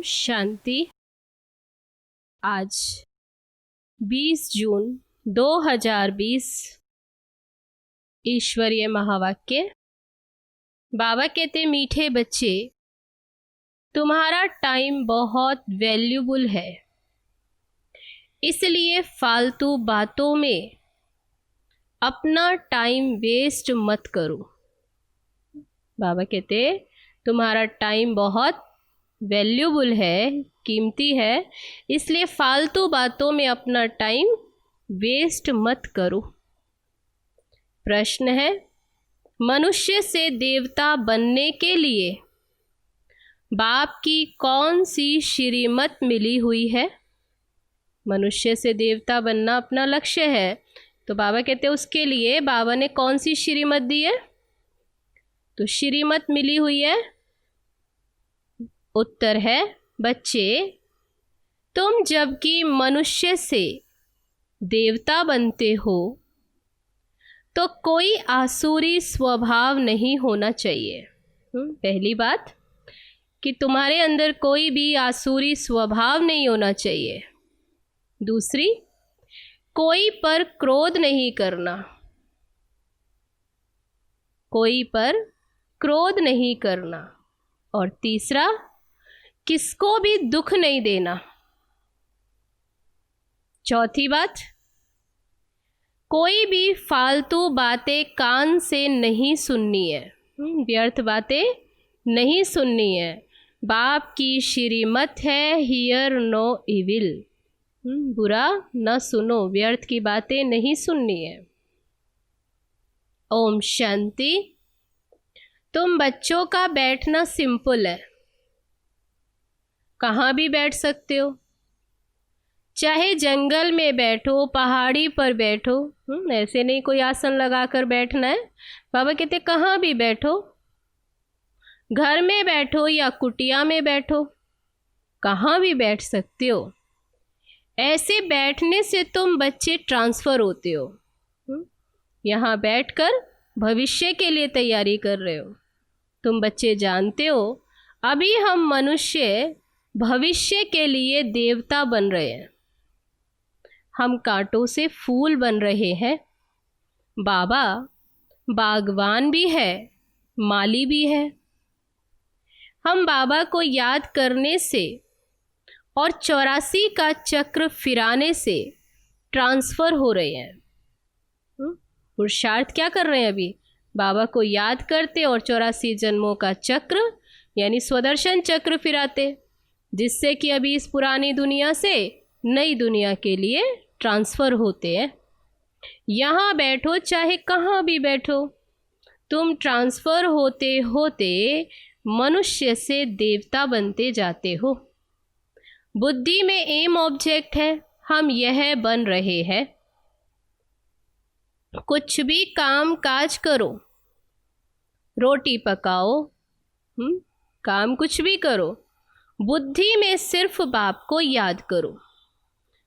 शांति। आज 20 जून 2020 ईश्वरीय महावाक्य। बाबा कहते, मीठे बच्चे, तुम्हारा टाइम बहुत वैल्यूबल है, इसलिए फालतू बातों में अपना टाइम वेस्ट मत करो। बाबा कहते, तुम्हारा टाइम बहुत वैल्यूबल है, कीमती है, इसलिए फालतू बातों में अपना टाइम वेस्ट मत करो। प्रश्न है, मनुष्य से देवता बनने के लिए बाप की कौन सी श्रीमत मिली हुई है? मनुष्य से देवता बनना अपना लक्ष्य है, तो बाबा कहते उसके लिए बाबा ने कौन सी श्रीमत दी है? तो श्रीमत मिली हुई है। उत्तर है, बच्चे, तुम जबकि मनुष्य से देवता बनते हो तो कोई आसुरी स्वभाव नहीं होना चाहिए। पहली बात कि तुम्हारे अंदर कोई भी आसुरी स्वभाव नहीं होना चाहिए। दूसरी, कोई पर क्रोध नहीं करना, कोई पर क्रोध नहीं करना। और तीसरा, किसको भी दुख नहीं देना। चौथी बात, कोई भी फालतू बातें कान से नहीं सुननी है, व्यर्थ बातें नहीं सुननी है। बाप की श्रीमत है, हियर नो इविल, बुरा न सुनो, व्यर्थ की बातें नहीं सुननी है। ओम शांति। तुम बच्चों का बैठना सिंपल है, कहाँ भी बैठ सकते हो, चाहे जंगल में बैठो, पहाड़ी पर बैठो, ऐसे नहीं कोई आसन लगाकर बैठना है। बाबा कहते कहाँ भी बैठो, घर में बैठो या कुटिया में बैठो, कहाँ भी बैठ सकते हो। ऐसे बैठने से तुम बच्चे ट्रांसफ़र होते हो। यहाँ बैठकर भविष्य के लिए तैयारी कर रहे हो। तुम बच्चे जानते हो, अभी हम मनुष्य भविष्य के लिए देवता बन रहे हैं, हम कांटों से फूल बन रहे हैं। बाबा बागवान भी है, माली भी है। हम बाबा को याद करने से और 84 का चक्र फिराने से ट्रांसफ़र हो रहे हैं। पुरुषार्थ क्या कर रहे हैं? अभी बाबा को याद करते और 84 जन्मों का चक्र यानी स्वदर्शन चक्र फिराते, जिससे कि अभी इस पुरानी दुनिया से नई दुनिया के लिए ट्रांसफ़र होते हैं। यहाँ बैठो चाहे कहाँ भी बैठो, तुम ट्रांसफ़र होते होते मनुष्य से देवता बनते जाते हो। बुद्धि में एम ऑब्जेक्ट है, हम यह बन रहे हैं। कुछ भी काम काज करो, रोटी पकाओ, काम कुछ भी करो, बुद्धि में सिर्फ बाप को याद करो।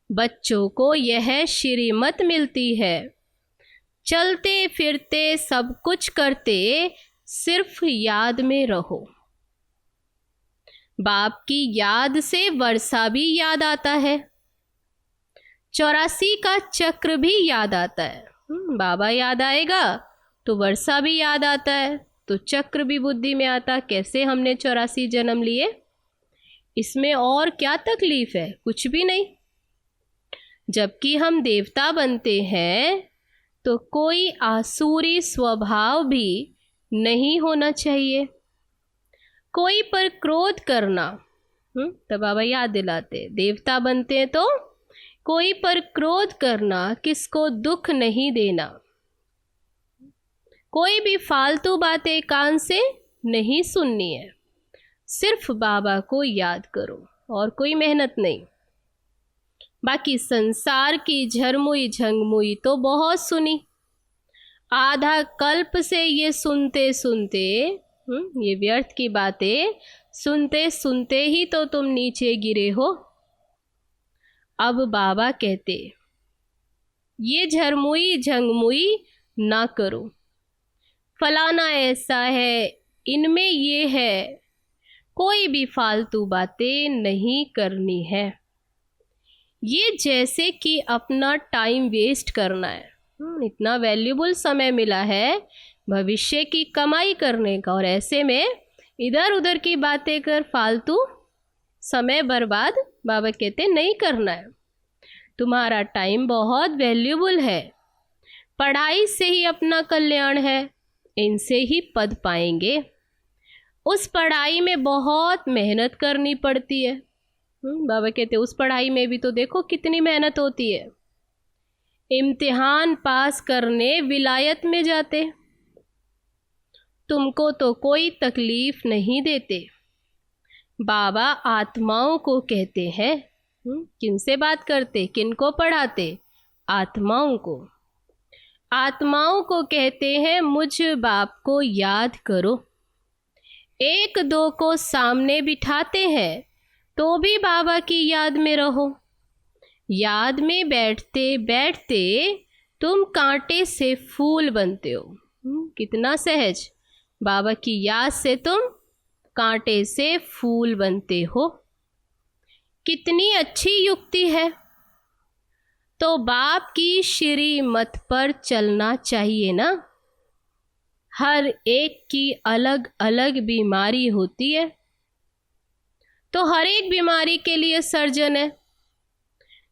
बच्चों को यह श्रीमत मिलती है, चलते फिरते सब कुछ करते सिर्फ याद में रहो। बाप की याद से वर्षा भी याद आता है, 84 का चक्र भी याद आता है। बाबा याद आएगा तो वर्षा भी याद आता है, तो चक्र भी बुद्धि में आता। कैसे हमने 84 जन्म लिए, इसमें और क्या तकलीफ है? कुछ भी नहीं। जबकि हम देवता बनते हैं तो कोई आसुरी स्वभाव भी नहीं होना चाहिए। कोई पर क्रोध करना, तब बाबा याद दिलाते, देवता बनते हैं तो कोई पर क्रोध करना, किसको दुख नहीं देना, कोई भी फालतू बातें कान से नहीं सुननी है। सिर्फ बाबा को याद करो और कोई मेहनत नहीं। बाकी संसार की झरमुई झंगमुई तो बहुत सुनी, आधा कल्प से ये सुनते सुनते, ये व्यर्थ की बातें सुनते सुनते ही तो तुम नीचे गिरे हो। अब बाबा कहते, ये झरमुई झंगमुई ना करो, फलाना ऐसा है, इनमें ये है, कोई भी फालतू बातें नहीं करनी है। ये जैसे कि अपना टाइम वेस्ट करना है। इतना वैल्यूबल समय मिला है भविष्य की कमाई करने का, और ऐसे में इधर उधर की बातें कर फालतू समय बर्बाद बाबा कहते नहीं करना है। तुम्हारा टाइम बहुत वैल्यूबल है। पढ़ाई से ही अपना कल्याण है, इनसे ही पद पाएंगे। उस पढ़ाई में बहुत मेहनत करनी पड़ती है। बाबा कहते उस पढ़ाई में भी तो देखो कितनी मेहनत होती है। इम्तिहान पास करने विलायत में जाते, तुमको तो कोई तकलीफ नहीं देते। बाबा आत्माओं को कहते हैं, किनसे बात करते, किनको पढ़ाते, आत्माओं को। आत्माओं को कहते हैं मुझ बाप को याद करो। एक दो को सामने बिठाते हैं तो भी बाबा की याद में रहो। याद में बैठते बैठते तुम कांटे से फूल बनते हो। कितना सहज, बाबा की याद से तुम कांटे से फूल बनते हो। कितनी अच्छी युक्ति है। तो बाप की श्रीमत पर चलना चाहिए ना। हर एक की अलग अलग बीमारी होती है, तो हर एक बीमारी के लिए सर्जन है।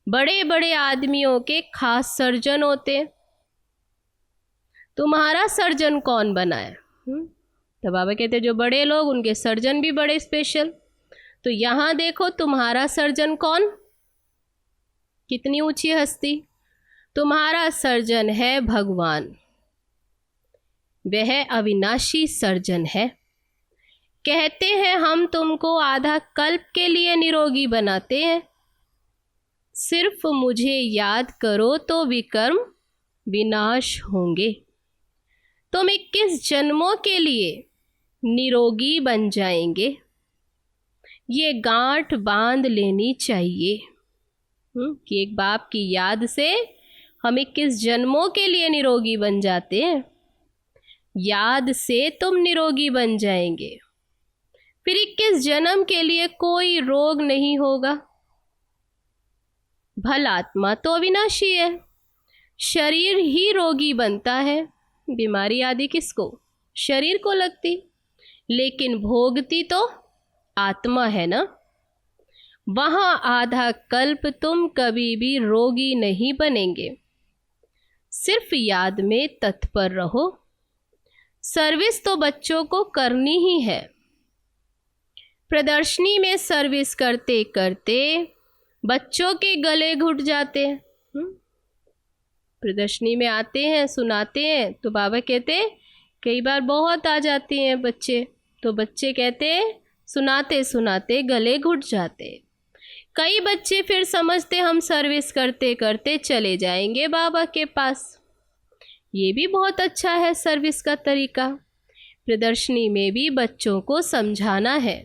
बड़े बड़े आदमियों के खास सर्जन होते हैं। तुम्हारा सर्जन कौन बना है? तो बाबा कहते जो बड़े लोग उनके सर्जन भी बड़े स्पेशल। तो यहाँ देखो तुम्हारा सर्जन कौन, कितनी ऊंची हस्ती। तुम्हारा सर्जन है भगवान। वह अविनाशी सर्जन है। कहते हैं हम तुमको आधा कल्प के लिए निरोगी बनाते हैं। सिर्फ मुझे याद करो तो विकर्म विनाश होंगे। तुम 21 जन्मों के लिए निरोगी बन जाएंगे। ये गांठ बांध लेनी चाहिए कि एक बाप की याद से हम 21 जन्मों के लिए निरोगी बन जाते हैं। याद से तुम निरोगी बन जाएंगे, फिर 21 जन्म के लिए कोई रोग नहीं होगा। भल आत्मा तो अविनाशी है, शरीर ही रोगी बनता है। बीमारी आदि किसको? शरीर को लगती, लेकिन भोगती तो आत्मा है ना। वहाँ आधा कल्प तुम कभी भी रोगी नहीं बनेंगे। सिर्फ याद में तत्पर रहो। सर्विस तो बच्चों को करनी ही है। प्रदर्शनी में सर्विस करते करते बच्चों के गले घुट जाते हैं। प्रदर्शनी में आते हैं, सुनाते हैं, तो बाबा कहते कई बार बहुत आ जाती हैं बच्चे, तो बच्चे कहते सुनाते सुनाते गले घुट जाते। कई बच्चे फिर समझते हम सर्विस करते करते चले जाएंगे बाबा के पास। ये भी बहुत अच्छा है सर्विस का तरीका। प्रदर्शनी में भी बच्चों को समझाना है।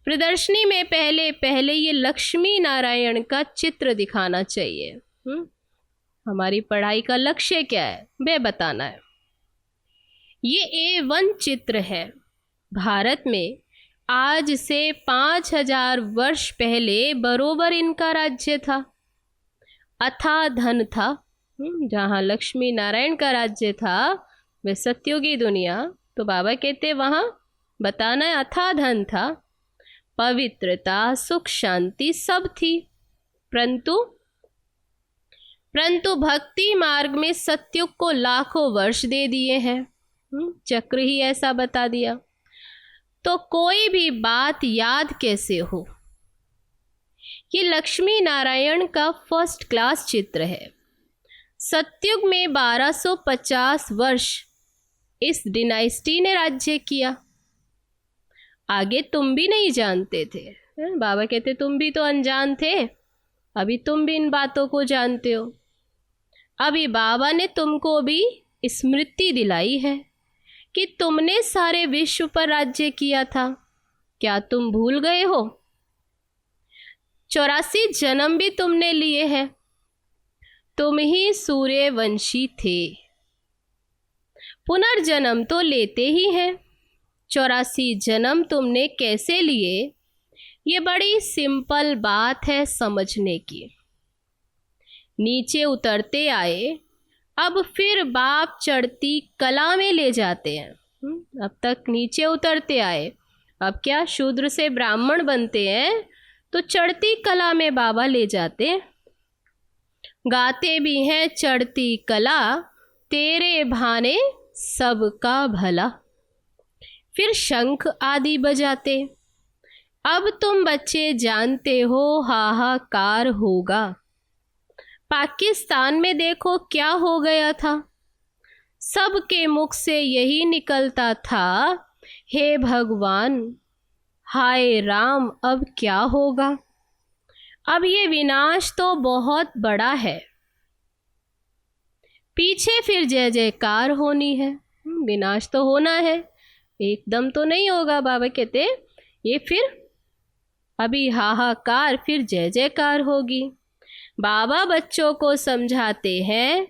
प्रदर्शनी में पहले पहले ये लक्ष्मी नारायण का चित्र दिखाना चाहिए। हमारी पढ़ाई का लक्ष्य क्या है वह बताना है। ये A1 चित्र है। भारत में आज से 5000 वर्ष पहले बरोबर इनका राज्य था। अथाह धन था। जहाँ लक्ष्मी नारायण का राज्य था वह सत्युगी दुनिया, तो बाबा कहते वहाँ बताना है अथाह धन था, पवित्रता, सुख, शांति सब थी। परंतु भक्ति मार्ग में सत्युग को लाखों वर्ष दे दिए हैं। चक्र ही ऐसा बता दिया, तो कोई भी बात याद कैसे हो। ये लक्ष्मी नारायण का फर्स्ट क्लास चित्र है। सत्युग में 1250 वर्ष इस डिनाइस्टी ने राज्य किया। आगे तुम भी नहीं जानते थे। बाबा कहते तुम भी तो अनजान थे, अभी तुम भी इन बातों को जानते हो। अभी बाबा ने तुमको भी स्मृति दिलाई है कि तुमने सारे विश्व पर राज्य किया था। क्या तुम भूल गए हो? 84 जन्म भी तुमने लिए हैं। तुम ही सूर्यवंशी थे। पुनर्जन्म तो लेते ही हैं। 84 जन्म तुमने कैसे लिए, ये बड़ी सिंपल बात है समझने की। नीचे उतरते आए, अब फिर बाप चढ़ती कला में ले जाते हैं। अब तक नीचे उतरते आए, अब क्या शूद्र से ब्राह्मण बनते हैं तो चढ़ती कला में बाबा ले जाते हैं। गाते भी हैं चढ़ती कला, तेरे भाने सबका भला। फिर शंख आदि बजाते, अब तुम बच्चे जानते हो हाहाकार होगा। पाकिस्तान में देखो क्या हो गया था, सबके मुख से यही निकलता था, हे भगवान हाय राम अब क्या होगा। अब ये विनाश तो बहुत बड़ा है, पीछे फिर जय जयकार होनी है। विनाश तो होना है, एकदम तो नहीं होगा। बाबा कहते ये फिर अभी हाहाकार फिर जय जयकार होगी। बाबा बच्चों को समझाते हैं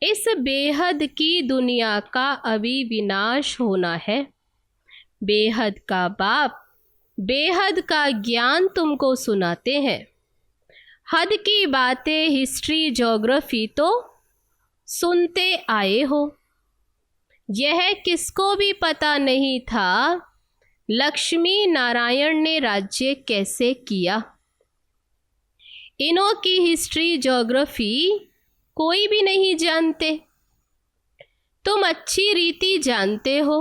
इस बेहद की दुनिया का अभी विनाश होना है। बेहद का बाप बेहद का ज्ञान तुमको सुनाते हैं। हद की बातें हिस्ट्री ज्योग्राफी तो सुनते आए हो। यह किसको भी पता नहीं था लक्ष्मी नारायण ने राज्य कैसे किया। इनों की हिस्ट्री ज्योग्राफी कोई भी नहीं जानते। तुम अच्छी रीति जानते हो,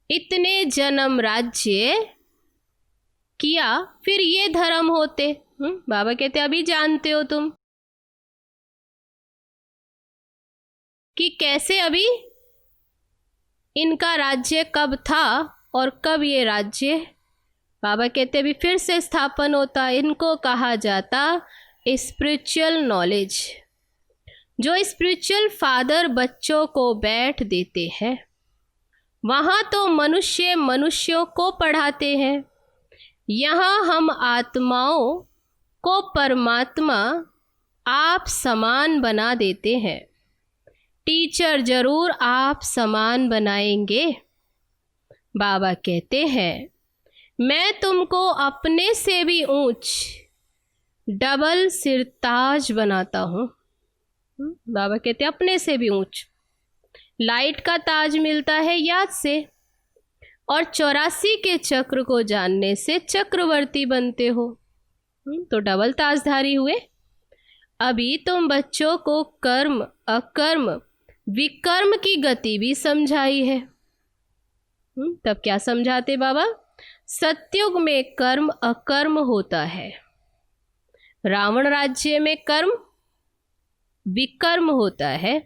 इतने जन्म राज्य किया फिर ये धर्म होते। बाबा कहते अभी जानते हो तुम कि कैसे अभी इनका राज्य कब था और कब ये राज्य बाबा कहते भी फिर से स्थापन होता। इनको कहा जाता स्पिरिचुअल नॉलेज, जो स्पिरिचुअल फादर बच्चों को बैठ देते हैं। वहाँ तो मनुष्य मनुष्यों को पढ़ाते हैं, यहाँ हम आत्माओं को परमात्मा आप समान बना देते हैं। टीचर जरूर आप समान बनाएंगे। बाबा कहते हैं मैं तुमको अपने से भी ऊंच डबल सिरताज बनाता हूँ। बाबा कहते हैं अपने से भी ऊंच। लाइट का ताज मिलता है याद से, और 84 के चक्र को जानने से चक्रवर्ती बनते हो, तो डबल ताजधारी हुए। अभी तुम बच्चों को कर्म अकर्म विकर्म की गति भी समझाई है। तब क्या समझाते बाबा? सत्युग में कर्म अकर्म होता है, रावण राज्य में कर्म विकर्म होता है।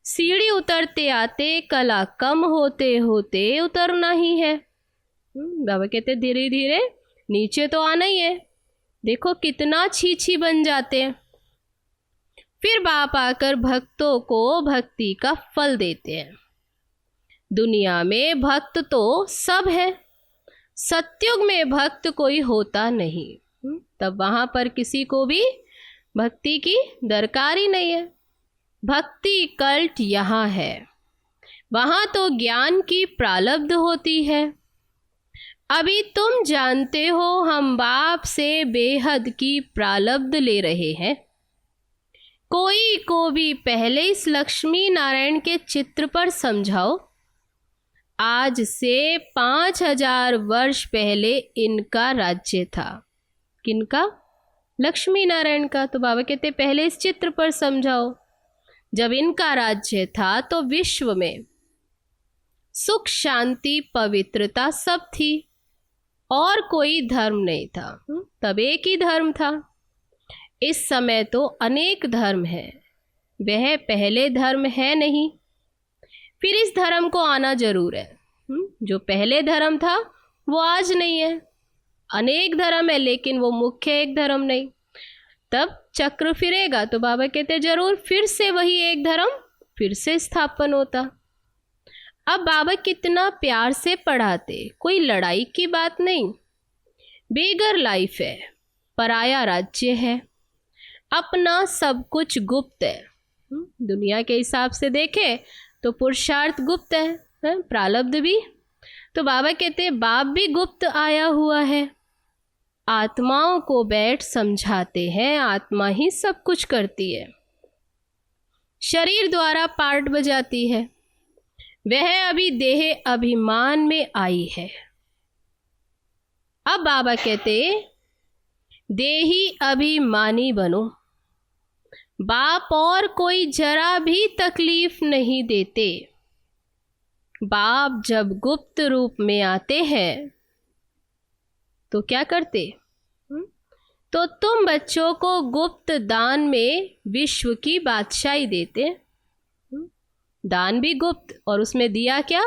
सीढ़ी उतरते आते कला कम होते होते उतरना ही है। बाबा कहते धीरे धीरे नीचे तो आना ही है। देखो कितना छीछी बन जाते हैं। फिर बाप आकर भक्तों को भक्ति का फल देते हैं। दुनिया में भक्त तो सब है, सत्युग में भक्त कोई होता नहीं। तब वहाँ पर किसी को भी भक्ति की दरकार ही नहीं है। भक्ति कल्ट यहाँ है, वहाँ तो ज्ञान की प्रारब्ध होती है। अभी तुम जानते हो हम बाप से बेहद की प्रारब्ध ले रहे हैं। कोई को भी पहले इस लक्ष्मी नारायण के चित्र पर समझाओ। आज से 5000 वर्ष पहले इनका राज्य था। किनका? लक्ष्मी नारायण का। तो बाबा कहते पहले इस चित्र पर समझाओ। जब इनका राज्य था तो विश्व में सुख शांति पवित्रता सब थी और कोई धर्म नहीं था। तब एक ही धर्म था। इस समय तो अनेक धर्म है, वह पहले धर्म है नहीं। फिर इस धर्म को आना जरूर है। जो पहले धर्म था वो आज नहीं है। अनेक धर्म है लेकिन वो मुख्य एक धर्म नहीं। तब चक्र फिरेगा तो बाबा कहते जरूर फिर से वही एक धर्म फिर से स्थापन होता। अब बाबा कितना प्यार से पढ़ाते, कोई लड़ाई की बात नहीं। बेगर लाइफ है, पराया राज्य है, अपना सब कुछ गुप्त है। दुनिया के हिसाब से देखें तो पुरुषार्थ गुप्त है, प्रारब्ध भी तो बाबा कहते बाप भी गुप्त आया हुआ है, आत्माओं को बैठ समझाते हैं, आत्मा ही सब कुछ करती है, शरीर द्वारा पार्ट बजाती है। वह अभी देह अभिमान में आई है। अब बाबा कहते देही अभिमानी बनो। बाप और कोई जरा भी तकलीफ नहीं देते। बाप जब गुप्त रूप में आते हैं तो क्या करते? तो तुम बच्चों को गुप्त दान में विश्व की बादशाही देते। दान भी गुप्त, और उसमें दिया क्या?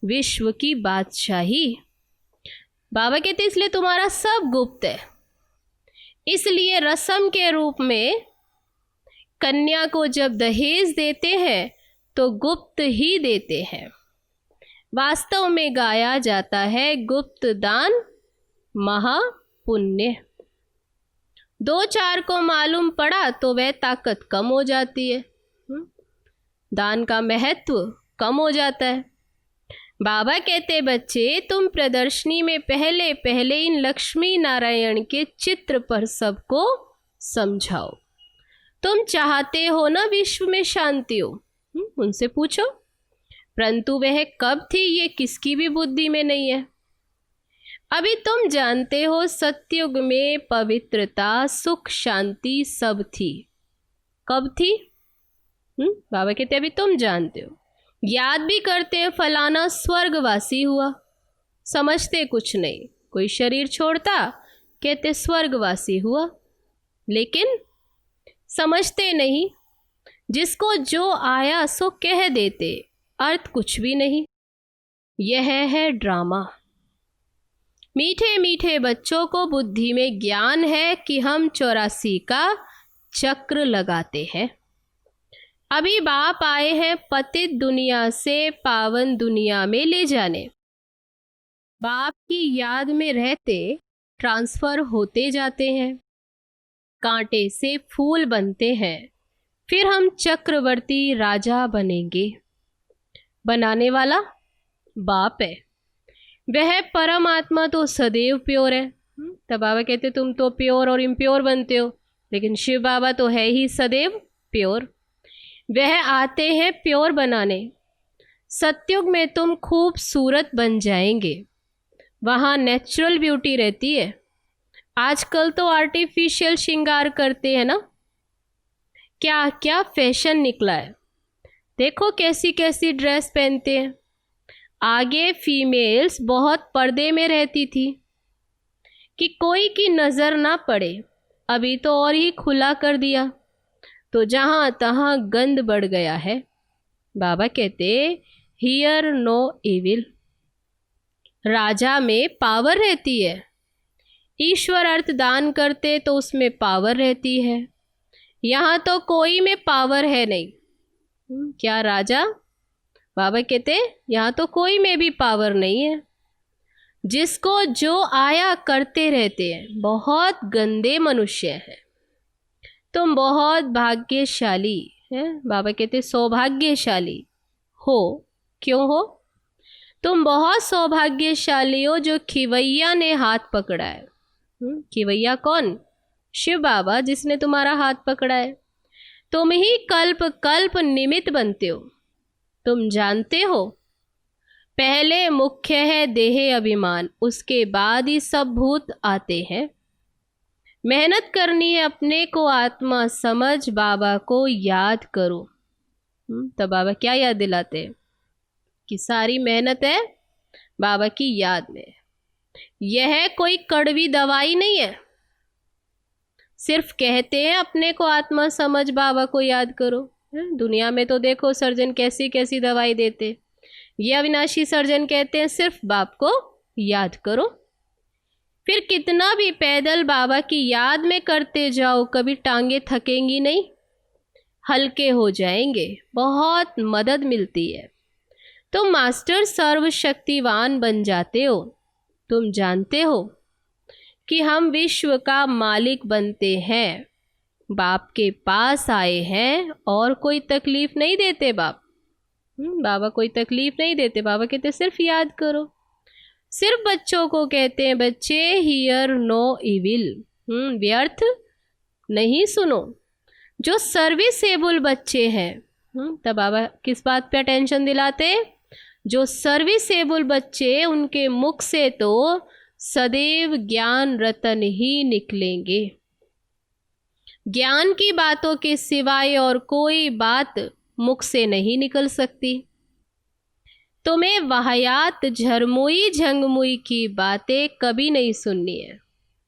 विश्व की बादशाही। बाबा कहते इसलिए तुम्हारा सब गुप्त है। इसलिए रस्म के रूप में कन्या को जब दहेज देते हैं तो गुप्त ही देते हैं। वास्तव में गाया जाता है गुप्त दान महापुण्य। 2-4 को मालूम पड़ा तो वह ताकत कम हो जाती है, दान का महत्व कम हो जाता है। बाबा कहते बच्चे तुम प्रदर्शनी में पहले पहले इन लक्ष्मी नारायण के चित्र पर सबको समझाओ। तुम चाहते हो ना विश्व में शांति हो, उनसे पूछो, परंतु वह कब थी ये किसकी भी बुद्धि में नहीं है। अभी तुम जानते हो सतयुग में पवित्रता, सुख, शांति सब थी। कब थी? बाबा कहते अभी तुम जानते हो, याद भी करते हैं फलाना स्वर्गवासी हुआ, समझते कुछ नहीं। कोई शरीर छोड़ता कहते स्वर्गवासी हुआ, लेकिन समझते नहीं। जिसको जो आया सो कह देते, अर्थ कुछ भी नहीं। यह है ड्रामा। मीठे मीठे बच्चों को बुद्धि में ज्ञान है कि हम 84 का चक्र लगाते हैं। अभी बाप आए हैं पतित दुनिया से पावन दुनिया में ले जाने। बाप की याद में रहते ट्रांसफर होते जाते हैं, कांटे से फूल बनते हैं, फिर हम चक्रवर्ती राजा बनेंगे। बनाने वाला बाप है, वह परमात्मा तो सदैव प्योर है। तब बाबा कहते तुम तो प्योर और इम्प्योर बनते हो, लेकिन शिव बाबा तो है ही सदैव प्योर। वह आते हैं प्योर बनाने। सतयुग में तुम खूबसूरत बन जाएंगे, वहाँ नेचुरल ब्यूटी रहती है। आजकल तो आर्टिफिशियल श्रृंगार करते हैं ना, क्या क्या फैशन निकला है। देखो कैसी कैसी ड्रेस पहनते हैं। आगे फीमेल्स बहुत पर्दे में रहती थी कि कोई की नज़र ना पड़े, अभी तो और ही खुला कर दिया, तो जहाँ तहाँ गंद बढ़ गया है। बाबा कहते हियर नो इविल। राजा में पावर रहती है, ईश्वर अर्थ दान करते तो उसमें पावर रहती है। यहाँ तो कोई में पावर है नहीं। क्या राजा? बाबा कहते यहाँ तो कोई में भी पावर नहीं है। जिसको जो आया करते रहते हैं, बहुत गंदे मनुष्य है। तुम बहुत भाग्यशाली है। बाबा कहते सौभाग्यशाली हो। क्यों हो? तुम बहुत सौभाग्यशाली हो जो खिवैया ने हाथ पकड़ा है। खिवैया कौन? शिव बाबा, जिसने तुम्हारा हाथ पकड़ा है। तुम ही कल्प कल्प निमित्त बनते हो। तुम जानते हो पहले मुख्य है देह अभिमान, उसके बाद ही सब भूत आते हैं। मेहनत करनी है अपने को आत्मा समझ, बाबा को याद करो। तो बाबा क्या याद दिलाते हैं कि सारी मेहनत है बाबा की याद में। यह कोई कड़वी दवाई नहीं है। सिर्फ कहते हैं अपने को आत्मा समझ, बाबा को याद करो। दुनिया में तो देखो सर्जन कैसी कैसी दवाई देते। ये अविनाशी सर्जन कहते हैं सिर्फ बाप को याद करो। फिर कितना भी पैदल बाबा की याद में करते जाओ, कभी टांगे थकेंगी नहीं, हल्के हो जाएंगे, बहुत मदद मिलती है। तुम मास्टर सर्वशक्तिवान बन जाते हो। तुम जानते हो कि हम विश्व का मालिक बनते हैं। बाप के पास आए हैं और कोई तकलीफ नहीं देते बाप। बाबा कोई तकलीफ नहीं देते। बाबा कहते सिर्फ याद करो। सिर्फ बच्चों को कहते हैं बच्चे हियर नो इविल, व्यर्थ नहीं सुनो। जो सर्विसेबल बच्चे हैं, तब बाबा किस बात पे अटेंशन दिलाते? जो सर्विसेबल बच्चे, उनके मुख से तो सदैव ज्ञान रतन ही निकलेंगे। ज्ञान की बातों के सिवाय और कोई बात मुख से नहीं निकल सकती। तुम्हें वाहियात झरमुई झंगमुई की बातें कभी नहीं सुननी है,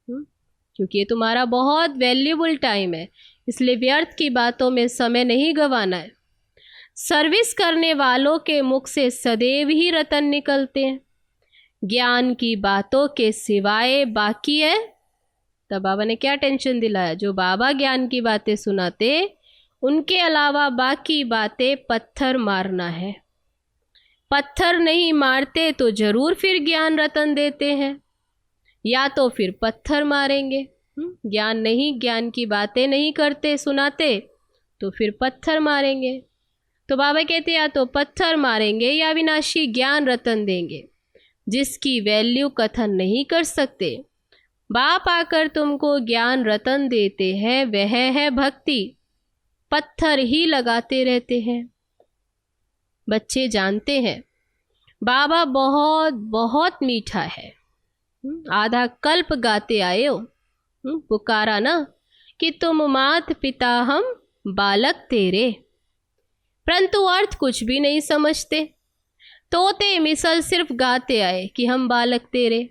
क्योंकि ये तुम्हारा बहुत वैल्यूबल टाइम है, इसलिए व्यर्थ की बातों में समय नहीं गंवाना है। सर्विस करने वालों के मुख से सदैव ही रतन निकलते हैं। ज्ञान की बातों के सिवाय बाकी है, तब बाबा ने क्या टेंशन दिलाया? जो बाबा ज्ञान की बातें सुनाते, उनके अलावा बाकी बातें पत्थर मारना है। पत्थर नहीं मारते तो जरूर फिर ज्ञान रतन देते हैं, या तो फिर पत्थर मारेंगे। ज्ञान नहीं, ज्ञान की बातें नहीं करते सुनाते, तो फिर पत्थर मारेंगे। तो बाबा कहते या तो पत्थर मारेंगे या विनाशी ज्ञान रतन देंगे, जिसकी वैल्यू कथन नहीं कर सकते। बाप आकर तुमको ज्ञान रतन देते हैं, वह है भक्ति। पत्थर ही लगाते रहते हैं। बच्चे जानते हैं बाबा बहुत बहुत मीठा है। आधा कल्प गाते आए हो, पुकारा ना कि तुम मात पिता हम बालक तेरे, परंतु अर्थ कुछ भी नहीं समझते। तोते मिसल सिर्फ गाते आए कि हम बालक तेरे,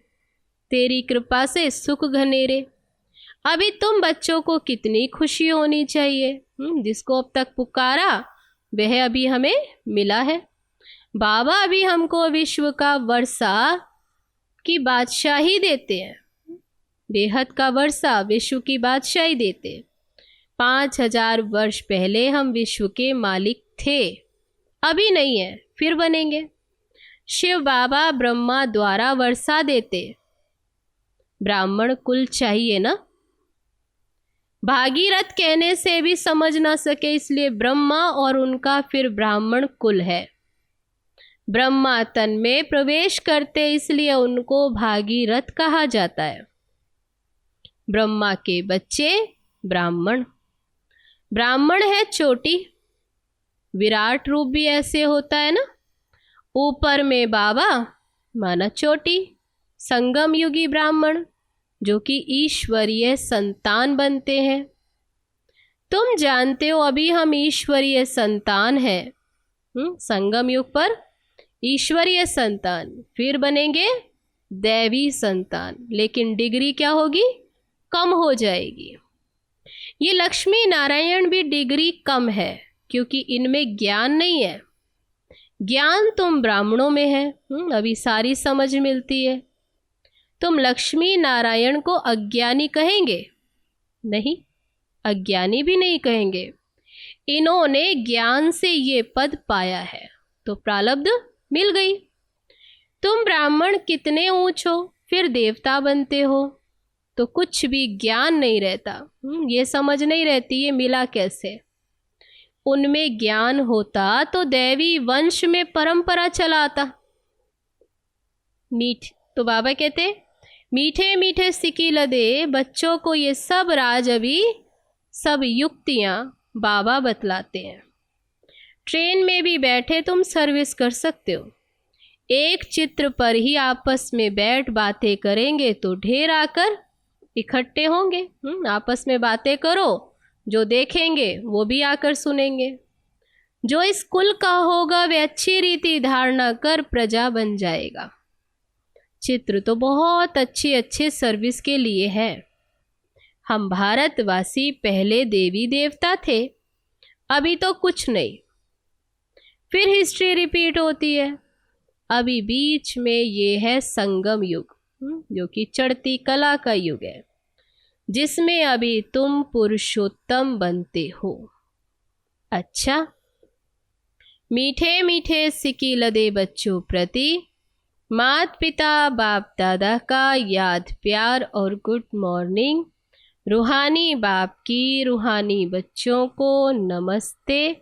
तेरी कृपा से सुख घनेरे। अभी तुम बच्चों को कितनी खुशी होनी चाहिए, जिसको अब तक पुकारा वह अभी हमें मिला है। बाबा अभी हमको विश्व का वर्षा की बादशाही देते हैं, बेहद का वर्षा विश्व की बादशाही देते। 5000 वर्ष पहले हम विश्व के मालिक थे, अभी नहीं है, फिर बनेंगे। शिव बाबा ब्रह्मा द्वारा वर्षा देते। ब्राह्मण कुल चाहिए ना, भागीरथ कहने से भी समझ ना सके, इसलिए ब्रह्मा और उनका फिर ब्राह्मण कुल है। ब्रह्मा तन में प्रवेश करते, इसलिए उनको भागीरथ कहा जाता है। ब्रह्मा के बच्चे ब्राह्मण। ब्राह्मण है चोटी, विराट रूप भी ऐसे होता है ना, ऊपर में बाबा माना चोटी, संगम युगी ब्राह्मण जो कि ईश्वरीय संतान बनते हैं। तुम जानते हो अभी हम ईश्वरीय संतान हैं, संगम युग पर ईश्वरीय संतान, फिर बनेंगे दैवी संतान, लेकिन डिग्री क्या होगी? कम हो जाएगी। ये लक्ष्मी नारायण भी डिग्री कम है, क्योंकि इनमें ज्ञान नहीं है। ज्ञान तुम ब्राह्मणों में है, अभी सारी समझ मिलती है। तुम लक्ष्मी नारायण को अज्ञानी कहेंगे? नहीं, अज्ञानी भी नहीं कहेंगे। इन्होंने ज्ञान से ये पद पाया है, तो प्रारब्ध मिल गई। तुम ब्राह्मण कितने ऊंच हो, फिर देवता बनते हो, तो कुछ भी ज्ञान नहीं रहता, ये समझ नहीं रहती ये मिला कैसे। उनमें ज्ञान होता तो दैवी वंश में परंपरा चलाता। तो बाबा कहते मीठे मीठे सिकी लदे बच्चों को ये सब राज अभी सब युक्तियाँ बाबा बतलाते हैं। ट्रेन में भी बैठे तुम सर्विस कर सकते हो। एक चित्र पर ही आपस में बैठ बातें करेंगे तो ढेर आकर इकट्ठे होंगे। आपस में बातें करो, जो देखेंगे वो भी आकर सुनेंगे। जो इस कुल का होगा वे अच्छी रीति धारणा कर प्रजा बन जाएगा। चित्र तो बहुत अच्छे सर्विस के लिए है। हम भारतवासी पहले देवी देवता थे, अभी तो कुछ नहीं, फिर हिस्ट्री रिपीट होती है। अभी बीच में ये है संगम युग, जो कि चढ़ती कला का युग है, जिसमें अभी तुम पुरुषोत्तम बनते हो। अच्छा, मीठे मीठे सिकी लदे बच्चों प्रति माता पिता बाप दादा का याद प्यार और गुड मॉर्निंग। रूहानी बाप की रूहानी बच्चों को नमस्ते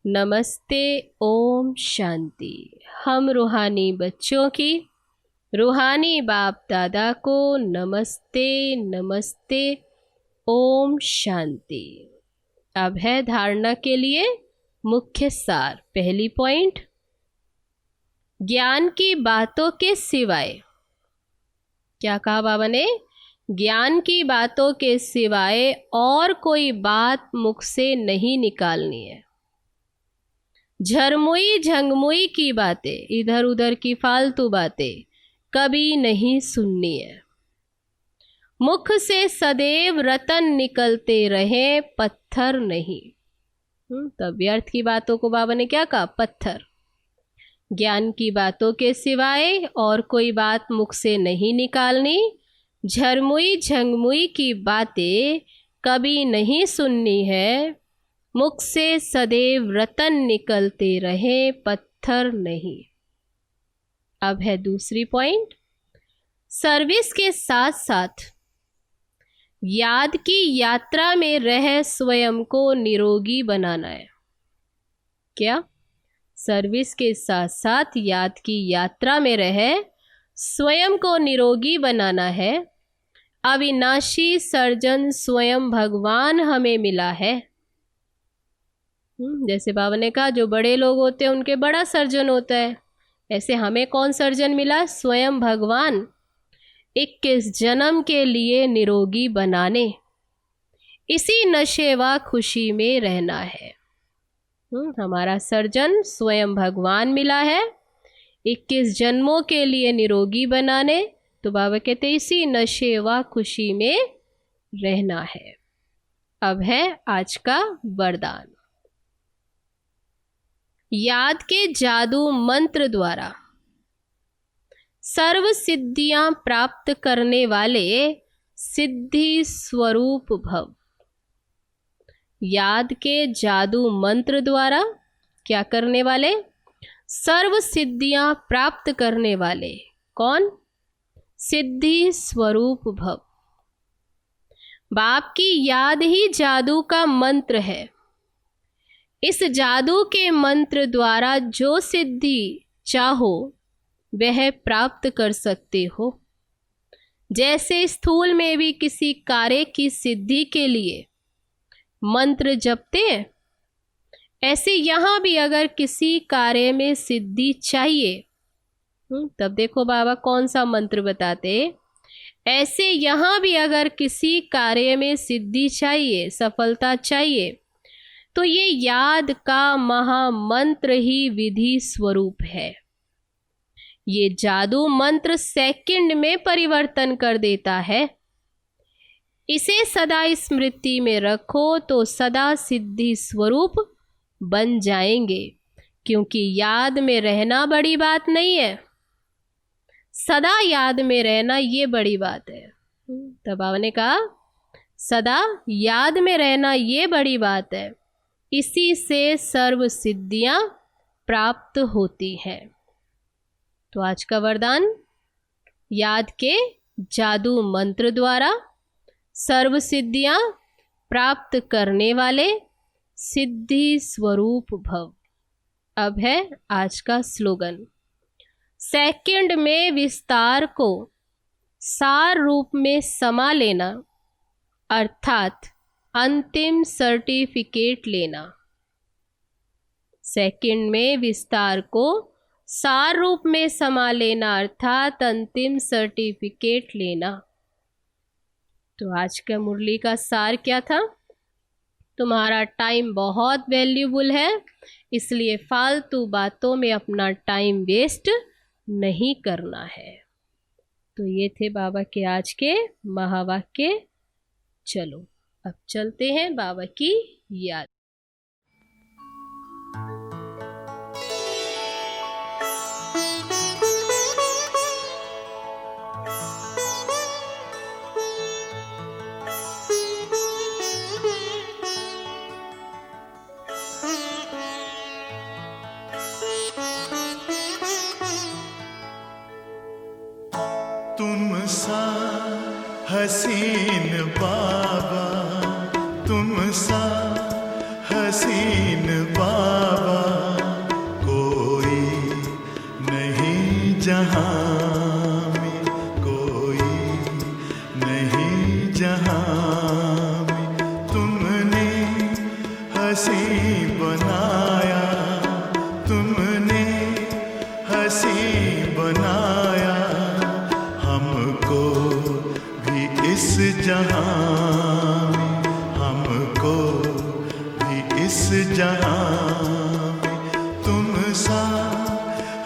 नमस्ते, ओम शांति। हम रूहानी बच्चों की रूहानी बाप दादा को नमस्ते नमस्ते। ओम शांति। अब है धारणा के लिए मुख्य सार। पहली पॉइंट, ज्ञान की बातों के सिवाय। क्या कहा बाबा ने? ज्ञान की बातों के सिवाय और कोई बात मुख से नहीं निकालनी है। झरमुई झंगमुई की बातें, इधर उधर की फालतू बातें कभी नहीं सुननी है। मुख से सदैव रतन निकलते रहे, पत्थर नहीं। तब व्यर्थ की बातों को बाबा ने क्या कहा? पत्थर। ज्ञान की बातों के सिवाय और कोई बात मुख से नहीं निकालनी। झरमुई झंगमुई की बातें कभी नहीं सुननी है। मुख से सदैव रतन निकलते रहे, पत्थर नहीं। अब है दूसरी पॉइंट, सर्विस के साथ साथ याद की यात्रा में रह स्वयं को निरोगी बनाना है। क्या? सर्विस के साथ साथ याद की यात्रा में रह स्वयं को निरोगी बनाना है। अविनाशी सर्जन स्वयं भगवान हमें मिला है। जैसे बाबा ने कहा जो बड़े लोग होते हैं उनके बड़ा सर्जन होता है, ऐसे हमें कौन सर्जन मिला? स्वयं भगवान। 21 जन्म के लिए निरोगी बनाने, इसी नशे व खुशी में रहना है। हमारा सर्जन स्वयं भगवान मिला है, 21 जन्मों के लिए निरोगी बनाने। तो बाबा कहते इसी नशे व खुशी में रहना है। अब है आज का वरदान। याद के जादू मंत्र द्वारा सर्व सिद्धियां प्राप्त करने वाले सिद्धि स्वरूप भव। याद के जादू मंत्र द्वारा क्या करने वाले? सर्व सिद्धियां प्राप्त करने वाले। कौन? सिद्धि स्वरूप भव। बाप की याद ही जादू का मंत्र है। इस जादू के मंत्र द्वारा जो सिद्धि चाहो वह प्राप्त कर सकते हो। जैसे स्थूल में भी किसी कार्य की सिद्धि के लिए मंत्र जपते हैं, ऐसे यहाँ भी अगर किसी कार्य में सिद्धि चाहिए, तब देखो बाबा कौन सा मंत्र बताते। ऐसे यहाँ भी अगर किसी कार्य में सिद्धि चाहिए, सफलता चाहिए, तो ये याद का महामंत्र ही विधि स्वरूप है। ये जादू मंत्र सेकंड में परिवर्तन कर देता है। इसे सदा स्मृति में रखो तो सदा सिद्धि स्वरूप बन जाएंगे। क्योंकि याद में रहना बड़ी बात नहीं है, सदा याद में रहना ये बड़ी बात है। तब बाबा ने कहा सदा याद में रहना ये बड़ी बात है, इसी से सर्व सिद्धियां प्राप्त होती हैं। तो आज का वरदान, याद के जादू मंत्र द्वारा सर्व सिद्धियां प्राप्त करने वाले सिद्धि स्वरूप भव। अब है आज का स्लोगन, सेकंड में विस्तार को सार रूप में समा लेना, अर्थात अंतिम सर्टिफिकेट लेना। सेकंड में विस्तार को सार रूप में समा लेना, अर्थात अंतिम सर्टिफिकेट लेना। तो आज का मुरली का सार क्या था? तुम्हारा टाइम बहुत वैल्यूबल है, इसलिए फालतू बातों में अपना टाइम वेस्ट नहीं करना है। तो ये थे बाबा के आज के महावाक्य। चलो अब चलते हैं बाबा की याद। तुम सा हसीन बाबा, तुम सा हसीन बाबा कोई नहीं जहां हंसी बनाया हमको भी इस जहां में, हमको भी इस जहां में। तुम सा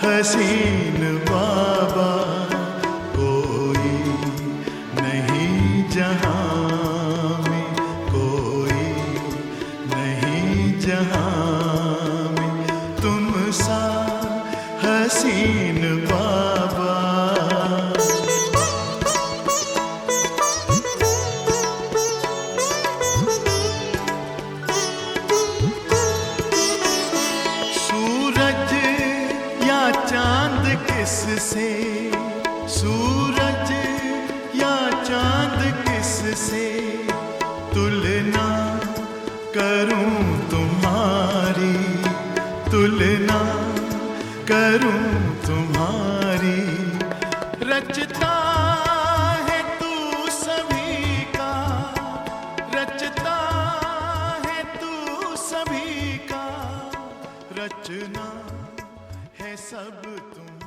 हसीन बाबा कोई नहीं जहां में, कोई नहीं जहां में। तुम सा हसीन बाबा। सूरज या चांद किससे, सूरज या चांद किससे तुलना करूं तुम्हारी, तुलना करूं तुम्हारी। रचता है तू सभी का, रचता है तू सभी का, रचना है सब तुम।